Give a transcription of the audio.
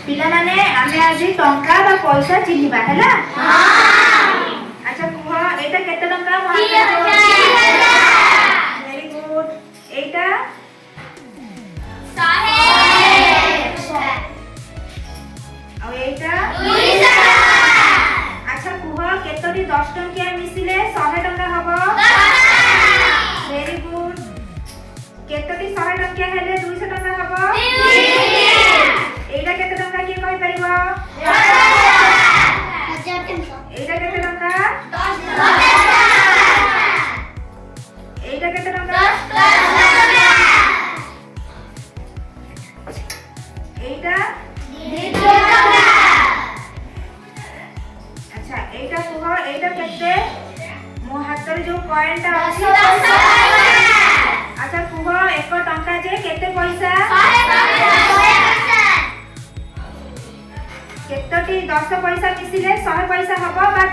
पिला माने आमे आज टंका बा पैसा चिन्हिबा हैला। अच्छा कुह एटा केते टंका mo वेरी गुड एटा 100 और एटा 200। अच्छा कुह केतोटी 10 टंकिया मिसिले 100 टंका हबो। वेरी गुड केतोटी 100 टंकिया हेले 200 टंका हबो। एटा केते टंका के कहि परिबो? 1000 टंका। एटा केते टंका? 10 टंका। एटा केते टंका? 10 टंका। एटा 200 टंका। अच्छा एटा कुह एटा केते मो हातर जो पॉइंट अछि 10 टंका। अच्छा कुह 1 टंका जे केते पैसा? 100 टंका। केतोटी 10 पैसा मिसिले 100 पैसा हबो बा